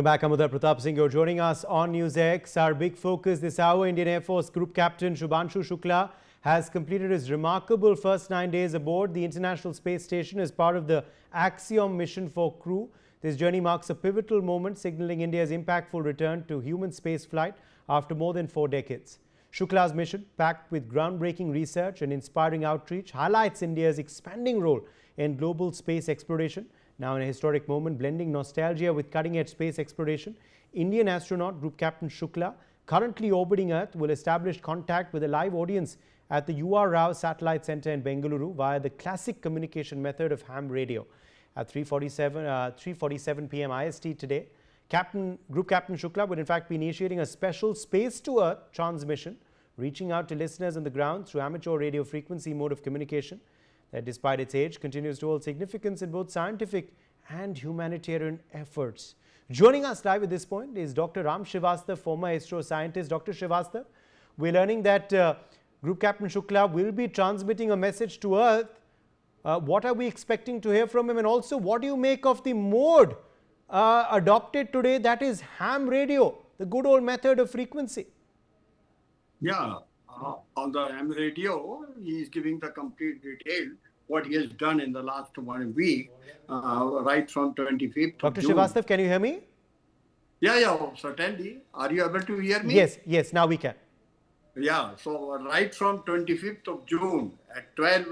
Welcome back. I'm Uday Pratap Singh. You're joining us on Newsx. Our big focus this hour, Indian Air Force Group Captain Shubhanshu Shukla has completed his remarkable first 9 days aboard the International Space Station as part of the Axiom mission for crew. This journey marks a pivotal moment, signaling India's impactful return to human space flight after more than 4 decades. Shukla's mission, packed with groundbreaking research and inspiring outreach, highlights India's expanding role in global space exploration. Now in a historic moment, blending nostalgia with cutting-edge space exploration, Indian astronaut Group Captain Shukla, currently orbiting Earth, will establish contact with a live audience at the UR Rao Satellite Centre in Bengaluru via the classic communication method of ham radio. At 3:47 p.m. IST today, Group Captain Shukla would in fact be initiating a special space-to-Earth transmission, reaching out to listeners on the ground through amateur radio frequency mode of communication that, despite its age, continues to hold significance in both scientific and humanitarian efforts. Joining us live at this point is Dr. Ram Srivastava, former ISRO scientist. Dr. Srivastava, we're learning that Group Captain Shukla will be transmitting a message to Earth. What are we expecting to hear from him? And also, what do you make of the mode adopted today, that is ham radio, the good old method of frequency? Yeah. On the ham radio, he is giving the complete detail what he has done in the last 1 week, right from 25th Dr. of June. Srivastava, can you hear me? Yeah, certainly. Are you able to hear me? Yes, now we can. Yeah, so right from 25th of June at 12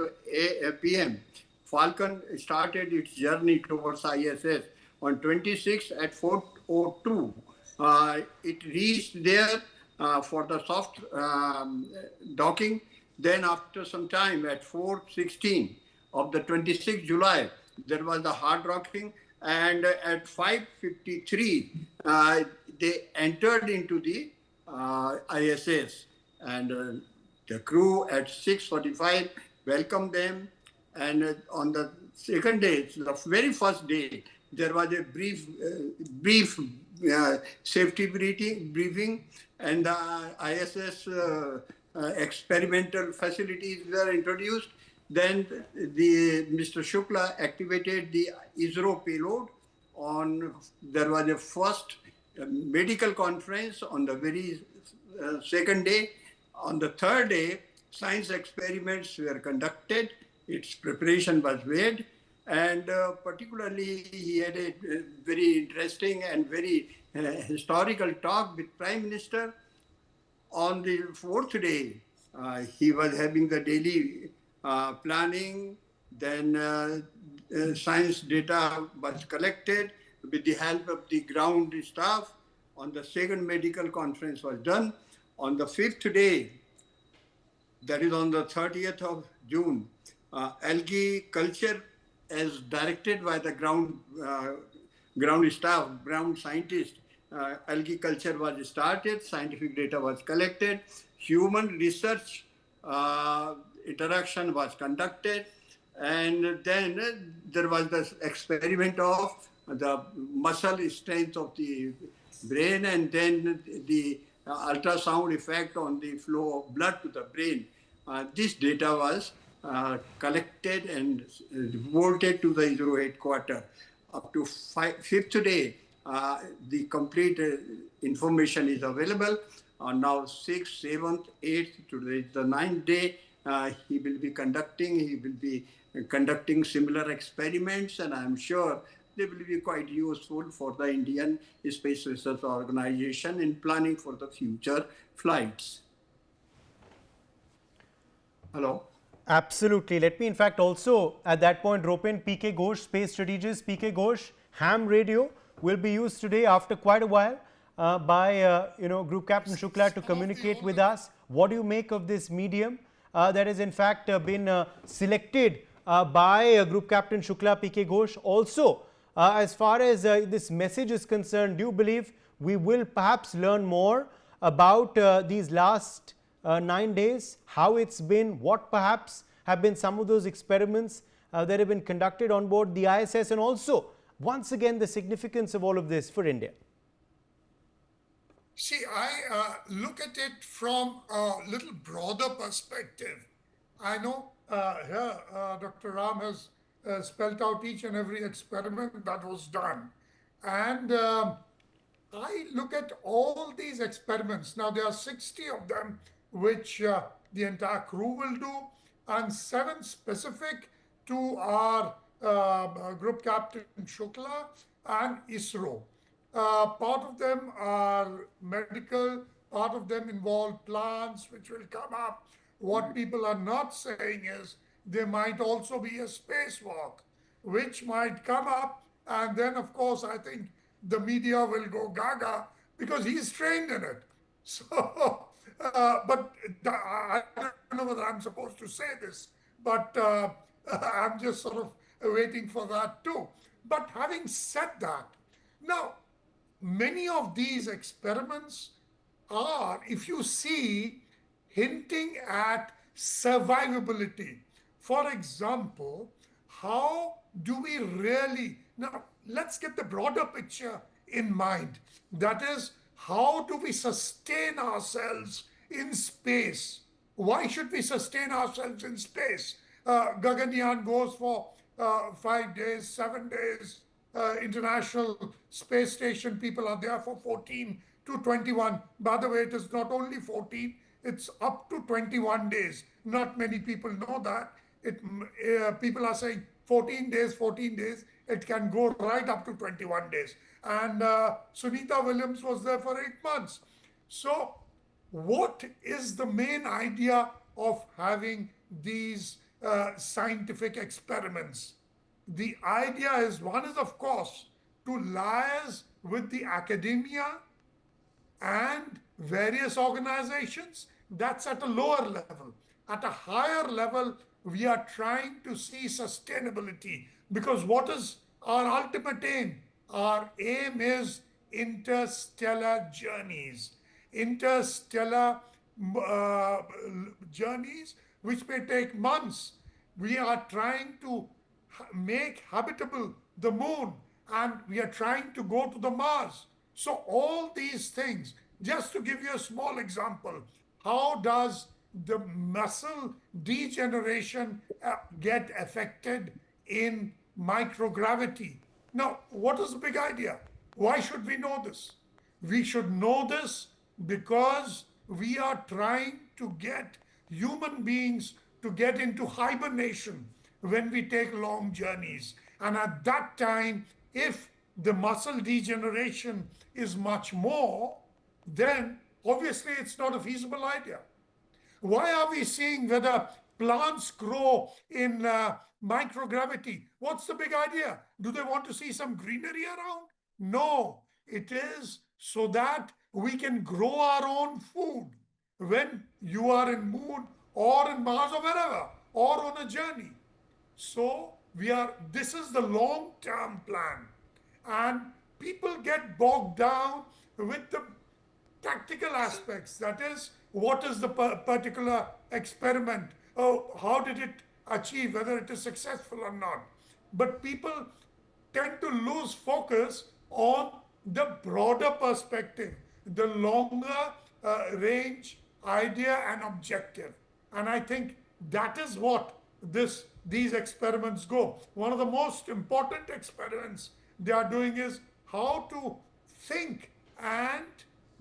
p.m., Falcon started its journey towards ISS. On 26th at 4:02, it reached there for the soft docking. Then after some time at 4:16 of the 26th July, there was the hard docking, and at 5:53 they entered into the ISS, and the crew at 6:45 welcomed them. And on the second day, the very first day, there was a brief safety briefing, and the ISS experimental facilities were introduced. Then Mr. Shukla activated the ISRO payload. There was a first medical conference on the very second day. On the third day, science experiments were conducted. Its preparation was made. And particularly, he had a very interesting and very historical talk with Prime Minister. On the fourth day, he was having the daily planning. Then science data was collected with the help of the ground staff. On the second medical conference was done. On the fifth day, that is on the 30th of June, algae culture, as directed by the ground staff, ground scientists, algae culture was started, scientific data was collected, human research interaction was conducted, and then there was the experiment of the muscle strength of the brain, and then the ultrasound effect on the flow of blood to the brain. This data was collected and reported to the ISRO headquarters. Up to fifth day, the complete information is available. Now 6th, 7th, 8th, today is the 9th day. He will be conducting similar experiments, and I'm sure they will be quite useful for the Indian Space Research Organization in planning for the future flights. Hello? Absolutely. Let me in fact also at that point rope in PK Ghosh, space strategist. PK Ghosh, ham radio will be used today after quite a while by Group Captain Shukla to communicate with us. What do you make of this medium that has in fact been selected by Group Captain Shukla, PK Ghosh? Also, as far as this message is concerned, do you believe we will perhaps learn more about these last 9 days, how it's been, what perhaps have been some of those experiments that have been conducted on board the ISS, and also, once again, the significance of all of this for India? See, I look at it from a little broader perspective. I know here Dr. Ram has spelled out each and every experiment that was done. And I look at all these experiments. Now, there are 60 of them, which the entire crew will do, and 7 specific to our group captain Shukla and ISRO. Part of them are medical, part of them involve plants, which will come up. What people are not saying is there might also be a spacewalk, which might come up. And then, of course, I think the media will go gaga because he's trained in it. So, but I don't know whether I'm supposed to say this, but I'm just sort of waiting for that too. But having said that, now, many of these experiments are, if you see, hinting at survivability. For example, how do we really, now let's get the broader picture in mind. That is, how do we sustain ourselves in space? Why should we sustain ourselves in space? Gaganyaan goes for 5 days, 7 days. International Space Station people are there for 14 to 21. By the way, it is not only 14, it's up to 21 days. Not many people know that. People are saying 14 days, 14 days. It can go right up to 21 days. And Sunita Williams was there for 8 months. So, what is the main idea of having these scientific experiments? The idea is, one is, of course, to liaise with the academia and various organizations. That's at a lower level. At a higher level, we are trying to see sustainability, because what is our ultimate aim? Our aim is interstellar journeys. Interstellar journeys which may take months. We are trying to make habitable the moon, and we are trying to go to the Mars. So all these things, just to give you a small example, how does the muscle degeneration get affected in microgravity? Now, what is the big idea? Why should we know this? We should know this because we are trying to get human beings to get into hibernation when we take long journeys. And at that time, if the muscle degeneration is much more, then obviously it's not a feasible idea. Why are we seeing whether plants grow in microgravity? What's the big idea? Do they want to see some greenery around? No, it is so that we can grow our own food when you are in moon or in Mars or wherever, or on a journey. So this is the long-term plan. And people get bogged down with the practical aspects. That is, what is the particular experiment? Oh, how did it achieve, whether it is successful or not? But people tend to lose focus on the broader perspective, the longer range idea and objective. And I think that is what these experiments go. One of the most important experiments they are doing is how to think and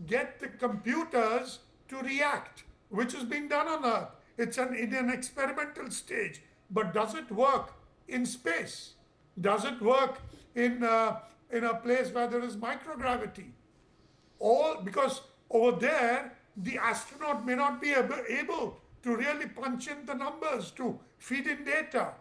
get the computers to react, which is being done on Earth. It's in an experimental stage. But does it work in space? Does it work in a place where there is microgravity? All because over there, the astronaut may not be able to really punch in the numbers to feed in data.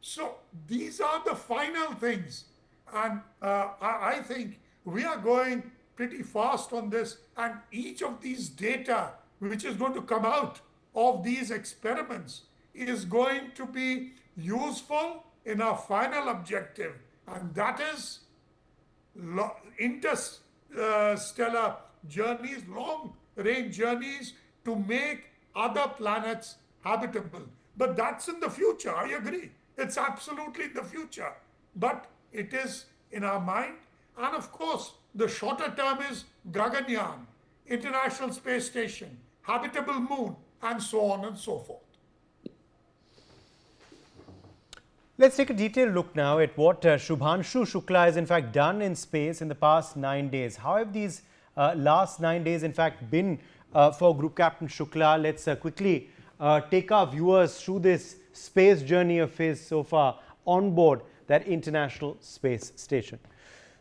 So these are the final things. And I think we are going pretty fast on this. And each of these data, which is going to come out of these experiments, is going to be useful in our final objective. And that is interstellar journeys, long-range journeys to make other planets habitable. But that's in the future, I agree. It's absolutely in the future. But it is in our mind. And of course, the shorter term is Gaganyaan, International Space Station, habitable moon, and so on and so forth. Let's take a detailed look now at what Shubhanshu Shukla has in fact done in space in the past 9 days. How have these last 9 days in fact been for Group Captain Shukla? Let's quickly take our viewers through this space journey of his so far on board that International Space Station.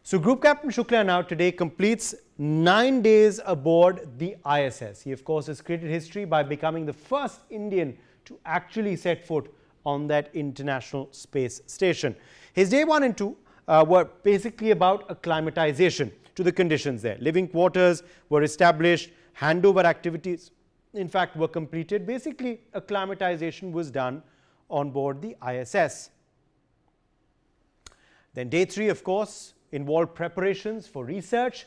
So Group Captain Shukla now today completes 9 days aboard the ISS. He of course has created history by becoming the first Indian to actually set foot on that International Space Station. His day 1 and 2 were basically about acclimatization to the conditions there. Living quarters were established, handover activities in fact were completed. Basically acclimatization was done on board the ISS. Then day 3 of course involved preparations for research,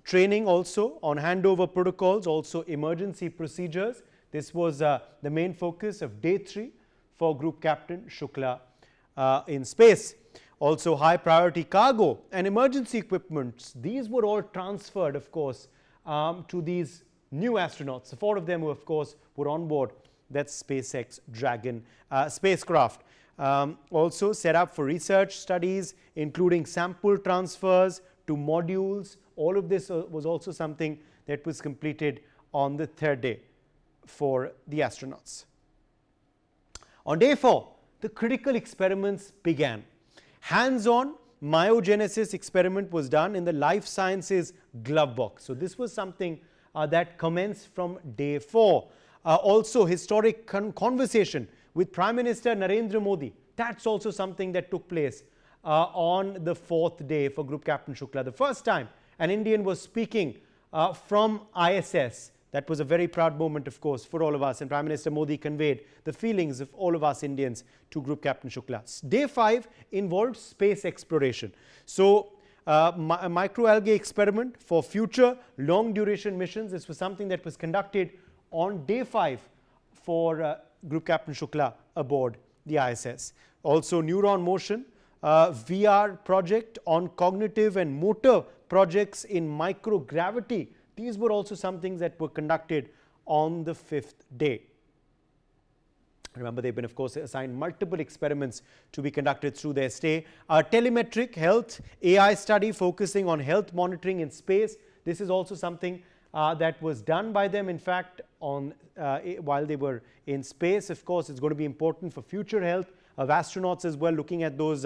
training also on handover protocols, also emergency procedures. This was the main focus of day 3 for Group Captain Shukla in space. Also high priority cargo and emergency equipment, these were all transferred of course to these new astronauts. The 4 of them who of course were on board that SpaceX Dragon spacecraft. Also set up for research studies including sample transfers to modules. All of this was also something that was completed on the 3rd day for the astronauts. On day 4, the critical experiments began. Hands-on myogenesis experiment was done in the life sciences glove box. So this was something that commenced from day 4. Also historic conversation with Prime Minister Narendra Modi. That's also something that took place on the 4th day for Group Captain Shukla. The first time an Indian was speaking from ISS. That was a very proud moment of course for all of us, and Prime Minister Modi conveyed the feelings of all of us Indians to Group Captain Shukla. Day 5 involved space exploration. So a microalgae experiment for future long duration missions. This was something that was conducted on day 5 for Group Captain Shukla aboard the ISS. Also neuron motion, VR project on cognitive and motor projects in microgravity. These were also some things that were conducted on the 5th day. Remember, they've been of course assigned multiple experiments to be conducted through their stay. Telemetric health AI study focusing on health monitoring in space. This is also something that was done by them in fact on while they were in space. Of course, it's going to be important for future health of astronauts as well, looking at those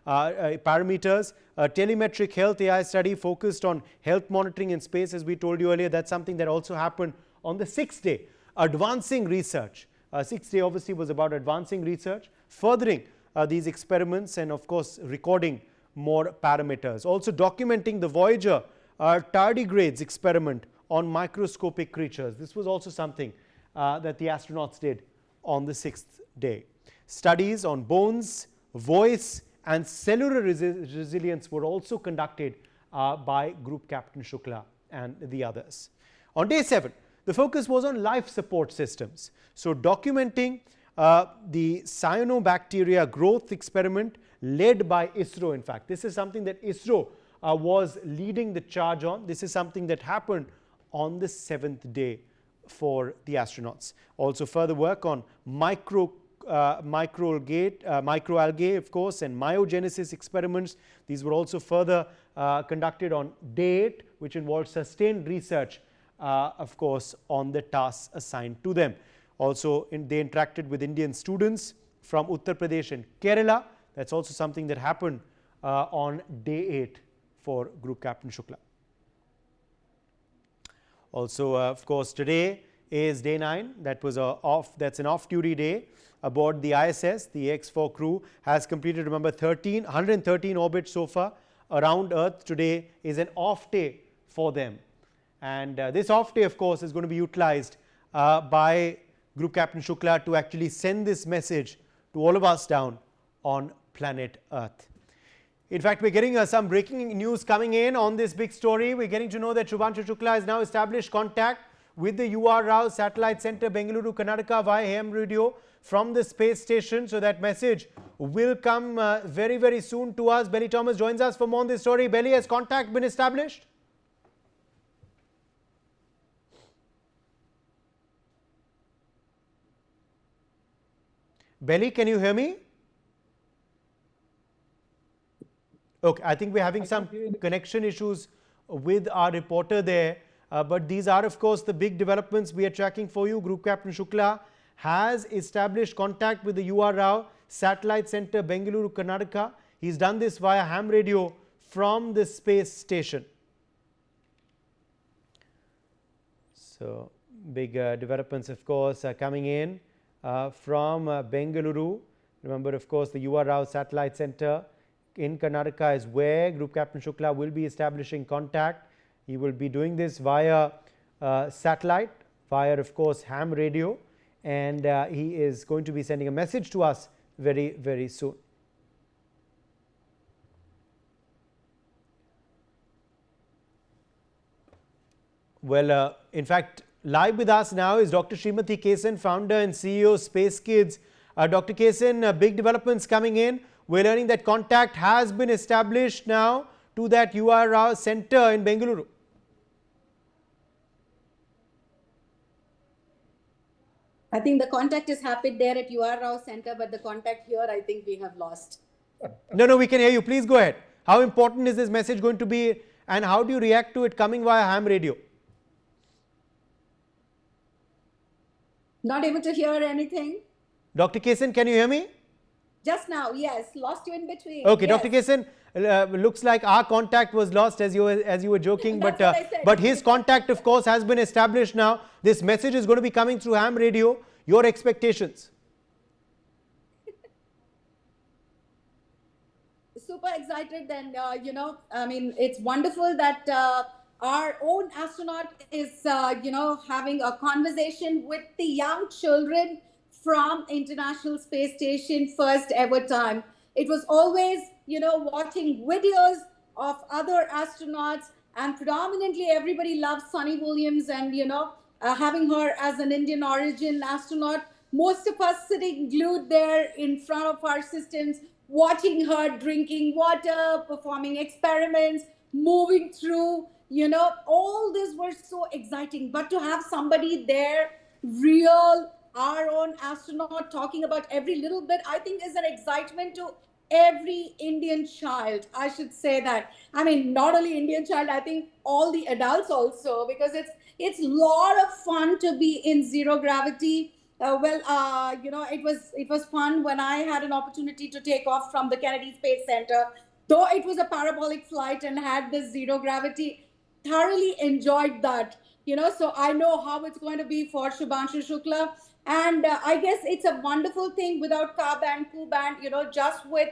parameters. Telemetric health AI study focused on health monitoring in space, as we told you earlier. That's something that also happened on the 6th day. Advancing research. 6th day obviously was about advancing research, furthering these experiments, and of course recording more parameters. Also documenting the Voyager tardigrades experiment on microscopic creatures. This was also something that the astronauts did on the 6th day. Studies on bones, voice and cellular resilience were also conducted by Group Captain Shukla and the others. On day 7, the focus was on life support systems. So documenting the cyanobacteria growth experiment led by ISRO in fact. This is something that ISRO was leading the charge on. This is something that happened on the 7th day for the astronauts. Also further work on microalgae of course and myogenesis experiments. These were also further conducted on day 8, which involved sustained research of course on the tasks assigned to them. Also they interacted with Indian students from Uttar Pradesh and Kerala. That's also something that happened on day 8 for Group Captain Shukla. Also of course today is day 9. That was that's an off-duty day aboard the ISS. The X4 crew has completed, remember, 113 orbits so far around Earth. Today is an off day for them, and this off day of course is going to be utilized by Group Captain Shukla to actually send this message to all of us down on planet Earth. In fact, we're getting some breaking news coming in on this big story. We're getting to know that Shubhanshu Shukla has now established contact with the UR Rao Satellite Centre, Bengaluru, Karnataka via AM radio from the space station. So that message will come very, very soon to us. Belly Thomas joins us for more on this story. Belly, has contact been established? Belly, can you hear me? Okay, I think we're having some connection issues with our reporter there. But these are, of course, the big developments we are tracking for you. Group Captain Shukla has established contact with the UR Rao Satellite Centre, Bengaluru, Karnataka. He's done this via ham radio from the space station. So, big developments, of course, are coming in from Bengaluru. Remember, of course, the UR Rao Satellite Centre in Karnataka is where Group Captain Shukla will be establishing contact. He will be doing this via satellite, via, of course, ham radio, and he is going to be sending a message to us very, very soon. Well, in fact, live with us now is Dr. Srimati Kesan, founder and CEO Space Kids. Dr. Kesan, big developments coming in. We're learning that contact has been established now to that UR Rao Centre in Bengaluru. I think the contact is happened there at UR Rao Centre, but the contact here, I think we have lost. No, we can hear you. Please go ahead. How important is this message going to be, and how do you react to it coming via ham radio? Not able to hear anything. Dr. Kesan, can you hear me? Just now, yes. Lost you in between. Okay, yes. Dr. Kesan, looks like our contact was lost as you were joking, but his contact, of course, has been established now. This message is going to be coming through ham radio. Your expectations? Super excited, and I mean, it's wonderful that our own astronaut is having a conversation with the young children from International Space Station first ever time. It was always, watching videos of other astronauts, and predominantly everybody loves Sunny Williams, and, having her as an Indian origin astronaut. Most of us sitting glued there in front of our systems, watching her drinking water, performing experiments, moving through, all this was so exciting. But to have somebody there, real, our own astronaut, talking about every little bit, I think is an excitement to every Indian child. I should say that. I mean, not only Indian child, I think all the adults also, because it's a lot of fun to be in zero gravity. It was fun when I had an opportunity to take off from the Kennedy Space Center. Though it was a parabolic flight and had this zero gravity, thoroughly enjoyed that. So I know how it's going to be for Shubhanshu Shukla. And I guess it's a wonderful thing without car band, Ku band, just with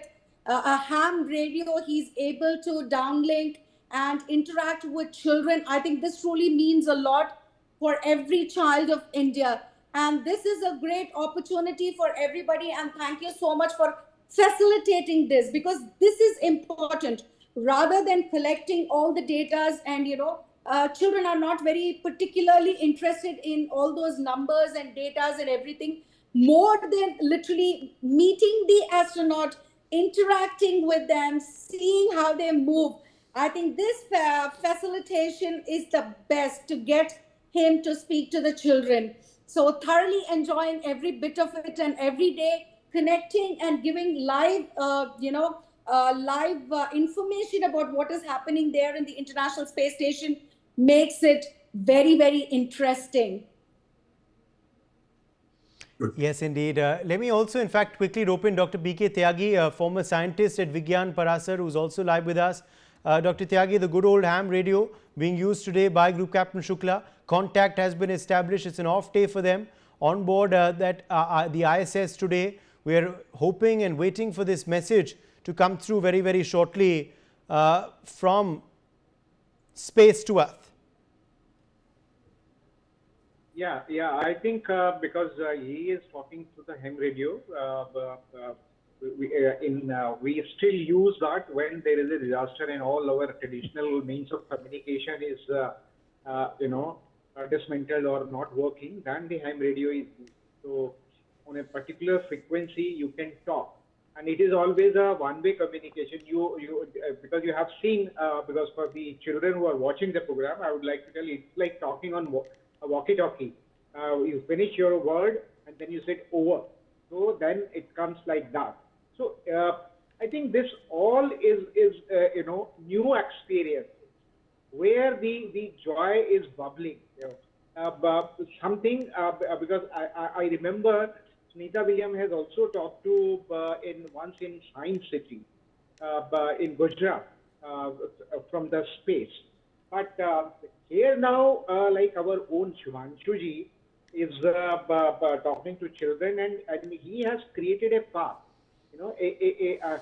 a ham radio, he's able to downlink and interact with children. I think this truly means a lot for every child of India. And this is a great opportunity for everybody. And thank you so much for facilitating this, because this is important. Rather than collecting all the data and, children are not very particularly interested in all those numbers and datas and everything, more than literally meeting the astronaut, interacting with them, seeing how they move. I think this facilitation is the best to get him to speak to the children. So thoroughly enjoying every bit of it, and every day connecting and giving live, information about what is happening there in the International Space Station makes it very, very interesting. Yes, indeed. Let me also, in fact, quickly rope in Dr. B.K. Tyagi, a former scientist at Vigyan Parasar, who's also live with us. Dr. Tyagi, the good old ham radio being used today by Group Captain Shukla. Contact has been established. It's an off day for them on board the ISS today. We are hoping and waiting for this message to come through very, very shortly from space to Earth. Yeah. I think because he is talking through the ham radio, we still use that when there is a disaster and all our traditional means of communication is, dismantled or not working. Then the ham radio is used. So on a particular frequency, you can talk, and it is always a one-way communication. Because you have seen, because for the children who are watching the program, I would like to tell you, it's like talking on a walkie-talkie. You finish your word and then you said over. So then it comes like that. So I think this all is new experience where the joy is bubbling. But something because I remember Sunita William has also talked to in once in Science City in Gujarat from the space. But here now, like our own Shubhanshu ji is talking to children, and he has created a path, a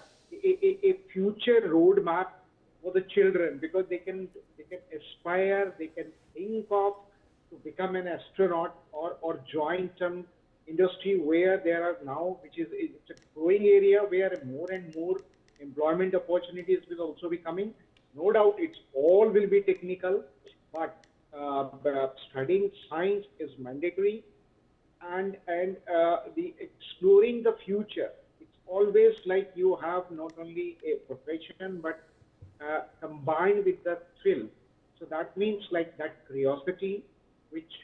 future roadmap for the children, because they can aspire, they can think of to become an astronaut or join some industry where there are now, which is it's a growing area where more and more employment opportunities will also be coming. No doubt, it's all will be technical, but studying science is mandatory, and the exploring the future. It's always like you have not only a profession but combined with the thrill. So that means like that curiosity, which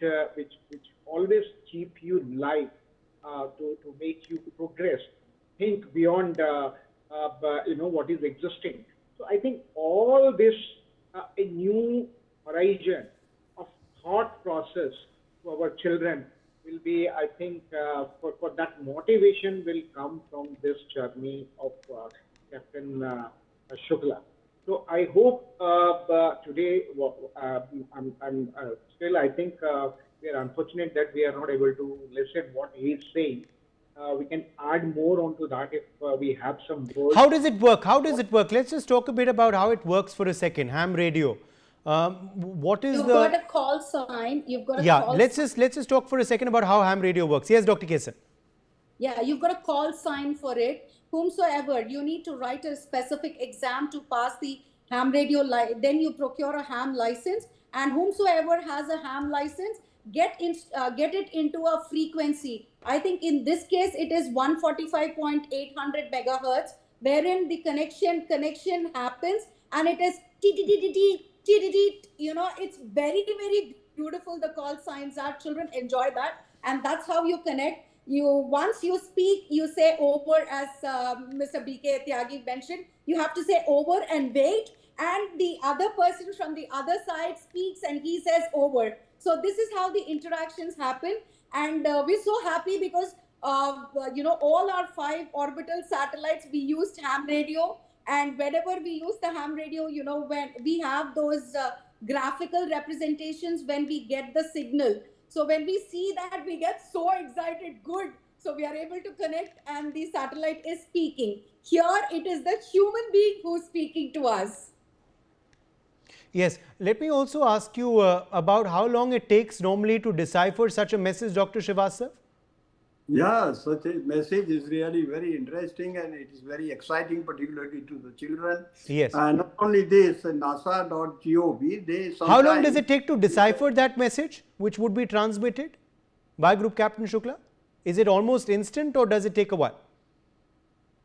always keep you live to make you progress, think beyond what is existing. So I think all this a new horizon of thought process to our children will be, I think, for that motivation will come from this journey of Captain Shukla. So I hope today, I'm still, I think we are unfortunate that we are not able to listen what he is saying. We can add more onto that if we have some words. How does it work? How does it work? Let's just talk a bit about how it works for a second. Ham radio. What is You've the... got a call sign. You've got a Yeah, call let's just talk for a second about how ham radio works. Yes, Dr. Kesan. Yeah, you've got a call sign for it. Whomsoever, you need to write a specific exam to pass the ham radio, then you procure a ham license, and whomsoever has a ham license, get it into a frequency. I think in this case it is 145.800 megahertz, wherein the connection happens, and it is it's very, very beautiful. The call signs are, children enjoy that, and that's how you connect. Once you speak, you say over, as Mr. BK Tyagi mentioned. You have to say over and wait, and the other person from the other side speaks and he says over. So this is how the interactions happen, and we're so happy because all our 5 orbital satellites, we used ham radio, and whenever we use the ham radio, when we have those graphical representations when we get the signal. So when we see that, we get so excited. Good. So we are able to connect, and the satellite is speaking. Here it is the human being who's speaking to us. Yes, let me also ask you about how long it takes normally to decipher such a message, Dr. Srivastava? Yeah, such a message is really very interesting, and it is very exciting, particularly to the children. Yes. And not only this, NASA.gov, they sometimes... How long does it take to decipher that message, which would be transmitted by Group Captain Shukla? Is it almost instant, or does it take a while?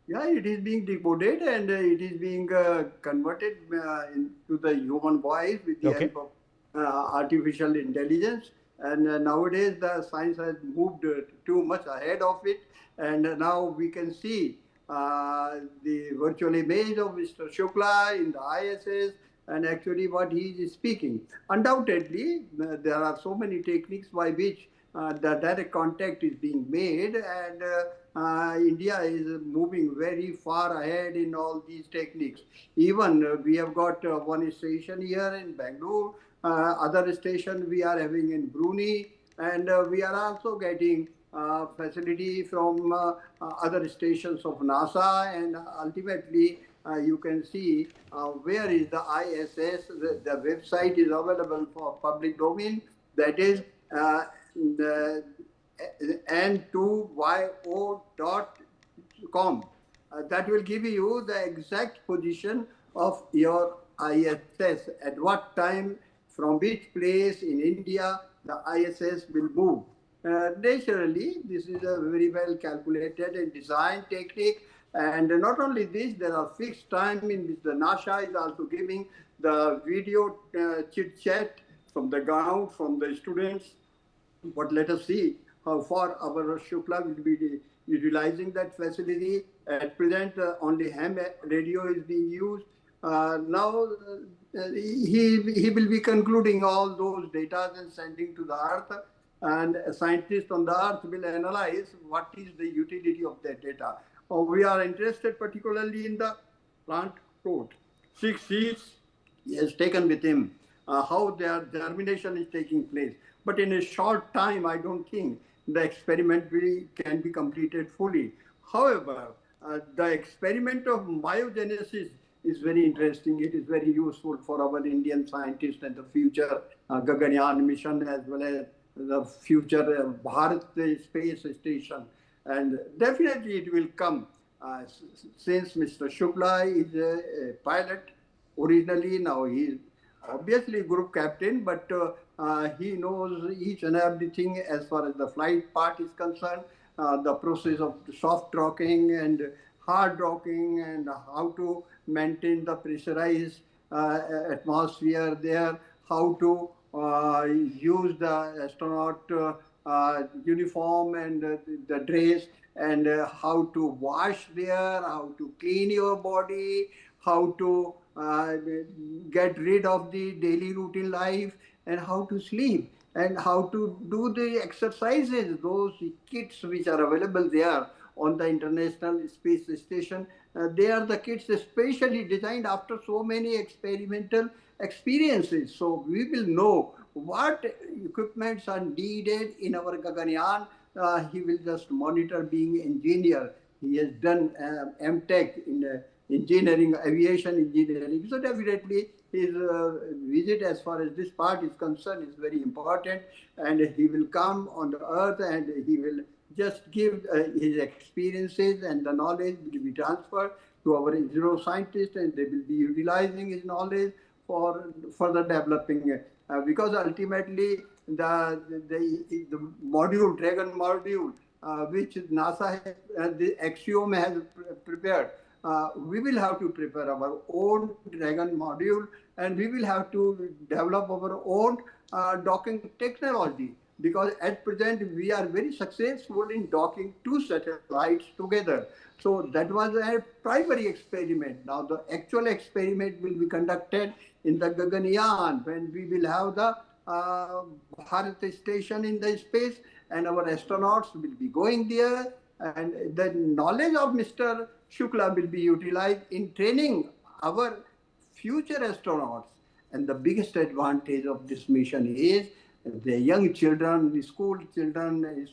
Yeah, it is being decoded, and it is being converted into the human voice with the help of artificial intelligence. And nowadays the science has moved too much ahead of it, and now we can see the virtual image of Mr. Shukla in the ISS, and actually what he is speaking. Undoubtedly, there are so many techniques by which the direct contact is being made, and India is moving very far ahead in all these techniques. Even we have got one station here in Bangalore, other station we are having in Brunei, and we are also getting facility from other stations of NASA, and ultimately you can see where is the ISS. The website is available for public domain, that is n2yo.com. That will give you the exact position of your ISS, at what time, from which place in India the ISS will move. Naturally, this is a very well calculated and designed technique. And not only this, there are fixed time in which the NASA is also giving the video chit chat from the ground, from the students. But let us see for our Shukla will be utilizing that facility. At present, only ham radio is being used. Now, he will be concluding all those data and sending to the Earth, and a scientist on the Earth will analyze what is the utility of that data. We are interested particularly in the plant growth. 6 seeds he has taken with him, how their germination is taking place. But in a short time, I don't think the experiment can be completed fully. However, the experiment of myogenesis is very interesting. It is very useful for our Indian scientists and the future Gaganyaan mission, as well as the future Bharat space station. And definitely it will come. Since Mr. Shukla is a pilot originally, now he is obviously group captain, but he knows each and everything as far as the flight part is concerned, the process of soft rocking and hard rocking, and how to maintain the pressurized atmosphere there, how to use the astronaut uniform and the dress, and how to wash there, how to clean your body, how to get rid of the daily routine life, and how to sleep, and how to do the exercises. Those kits which are available there on the International Space Station, they are the kits especially designed after so many experimental experiences. So we will know what equipments are needed in our Gaganyaan. He will just monitor being engineer. He has done MTech in engineering, aviation engineering. So definitely his visit as far as this part is concerned is very important, and he will come on the earth and he will just give his experiences, and the knowledge will be transferred to our ISRO scientists, and they will be utilizing his knowledge for further developing. Because ultimately the module, Dragon module, which NASA has, the Axiom has prepared, we will have to prepare our own Dragon module, and we will have to develop our own docking technology, because at present we are very successful in docking two satellites together. So that was a primary experiment. Now the actual experiment will be conducted in the Gaganyaan, when we will have the Bharat station in the space, and our astronauts will be going there, and the knowledge of Mr. Shukla will be utilized in training our future astronauts. And the biggest advantage of this mission is the young children, the school children,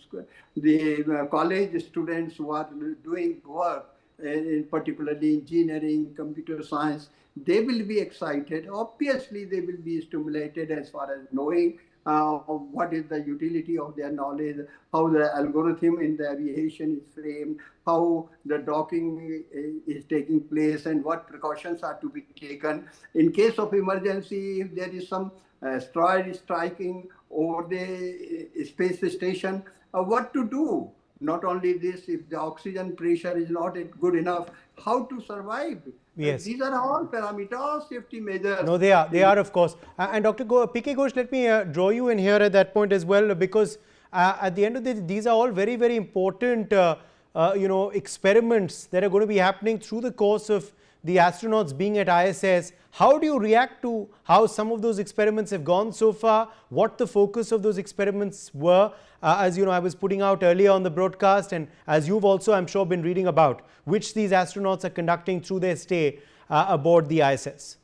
the college students who are doing work, in particularly engineering, computer science, they will be excited. Obviously, they will be stimulated as far as knowing what is the utility of their knowledge, how the algorithm in the aviation is framed, how the docking is taking place, and what precautions are to be taken. In case of emergency, if there is some asteroid striking over the space station, what to do? Not only this, if the oxygen pressure is not good enough, how to survive? Yes. These are all parameters, safety measures. No, they are, of course. And Dr. P.K. Ghosh, let me draw you in here at that point as well, because at the end of the day, these are all very, very important, experiments that are going to be happening through the course of the astronauts being at ISS. How do you react to how some of those experiments have gone so far? What the focus of those experiments were? As you know, I was putting out earlier on the broadcast, and as you've also, I'm sure, been reading about, which these astronauts are conducting through their stay aboard the ISS.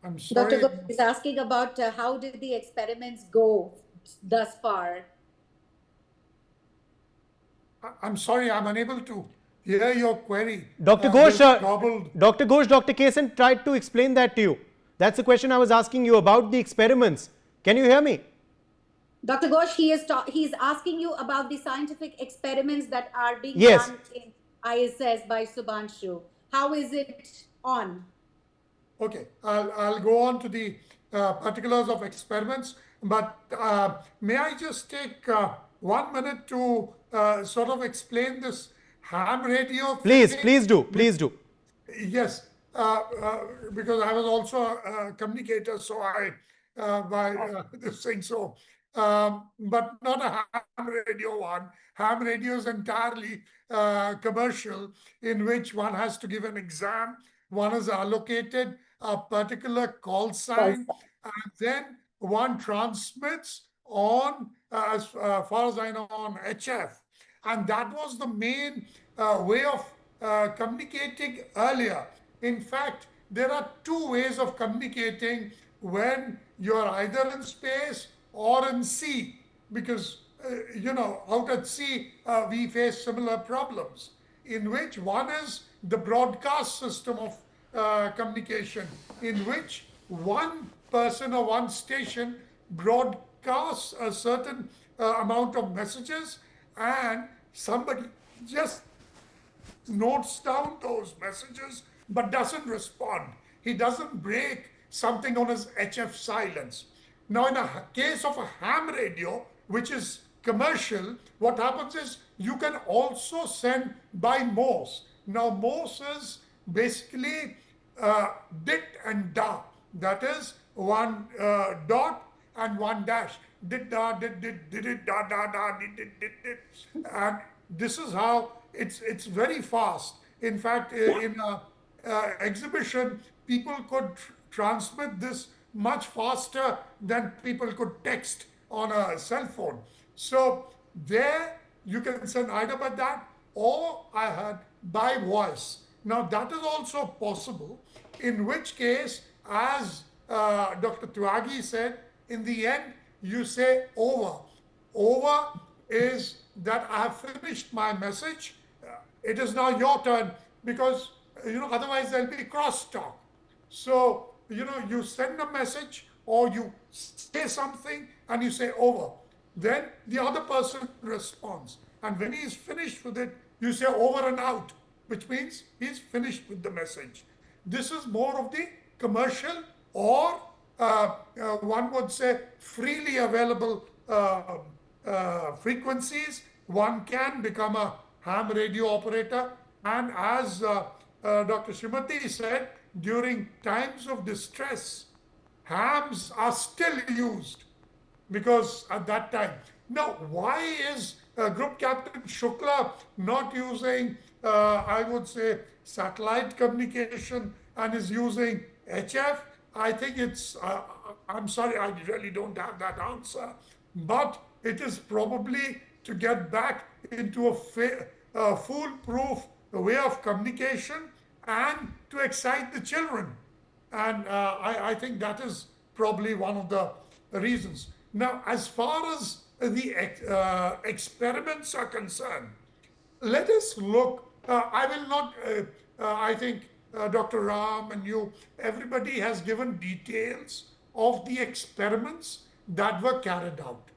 I'm sorry. Dr. Ghosh is asking about how did the experiments go thus far? I'm sorry, I'm unable to hear your query. Dr. Ghosh, Dr. Ghosh, Dr. Kesan tried to explain that to you. That's the question I was asking you about the experiments. Can you hear me? Dr. Ghosh, he is asking you about the scientific experiments that are being Yes. done in ISS by Shubhanshu. How is it on? Okay, I'll go on to the particulars of experiments, but may I just take 1 minute to sort of explain this ham radio? Please do. Yes, because I was also a communicator, so this thing. So but not a ham radio one. Ham radio is entirely commercial, in which one has to give an exam, one is allocated a particular call sign, and then one transmits on, as far as I know, on HF. And that was the main way of communicating earlier. In fact, there are two ways of communicating when you're either in space or in sea, because, out at sea, we face similar problems, in which one is the broadcast system of communication, in which one person or one station broadcasts a certain amount of messages, and somebody just notes down those messages but doesn't respond. He doesn't break something on his HF silence. Now, in a case of a ham radio, which is commercial, what happens is you can also send by Morse. Now, Morse is basically dit and da. That is one dot and one dash. Dit da, dit dit da da da, dit. And this is how it's very fast. In fact, in an exhibition, people could transmit this much faster than people could text on a cell phone. So there you can send either by that, or I heard by voice. Now that is also possible, in which case, as Dr. Tyagi said, in the end, you say over. Over is that I have finished my message. It is now your turn, because otherwise there'll be crosstalk. So you send a message or you say something and you say over. Then the other person responds, and when he is finished with it, you say over and out, which means he's finished with the message. This is more of the commercial, or one would say freely available frequencies. One can become a ham radio operator, and as Dr. Srimati said, during times of distress, hams are still used, because at that time. Now, why is Group Captain Shukla not using, I would say, satellite communication and is using HF? I think it's, I'm sorry, I really don't have that answer, but it is probably to get back into a foolproof way of communication and to excite the children. And I think that is probably one of the reasons. Now, as far as the experiments are concerned, let us look. I will not, I think Dr. Ram and you, everybody has given details of the experiments that were carried out.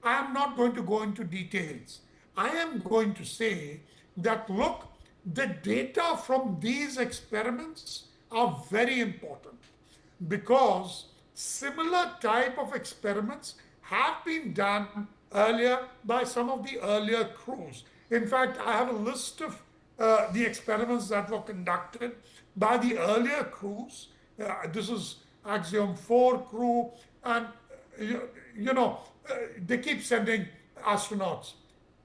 I am not going to go into details. I am going to say that, look, the data from these experiments are very important, because similar type of experiments have been done earlier by some of the earlier crews. In fact, I have a list of the experiments that were conducted by the earlier crews. This is Axiom 4 crew, and they keep sending astronauts.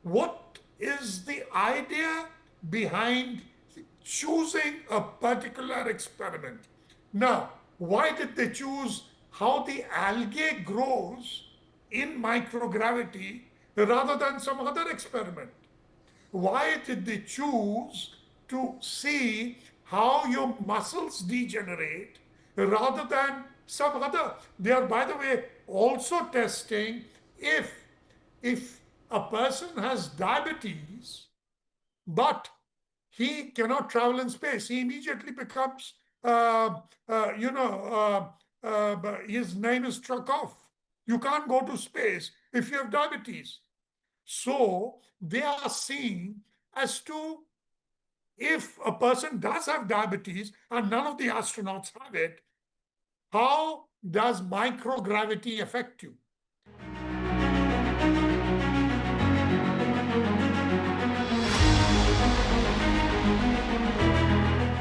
What is the idea behind choosing a particular experiment? Now, why did they choose how the algae grows in microgravity rather than some other experiment? Why did they choose to see how your muscles degenerate rather than some other? They are, by the way, also testing if a person has diabetes, but he cannot travel in space, he immediately becomes, his name is struck off. You can't go to space if you have diabetes. So they are seeing as to, if a person does have diabetes and none of the astronauts have it, how does microgravity affect you?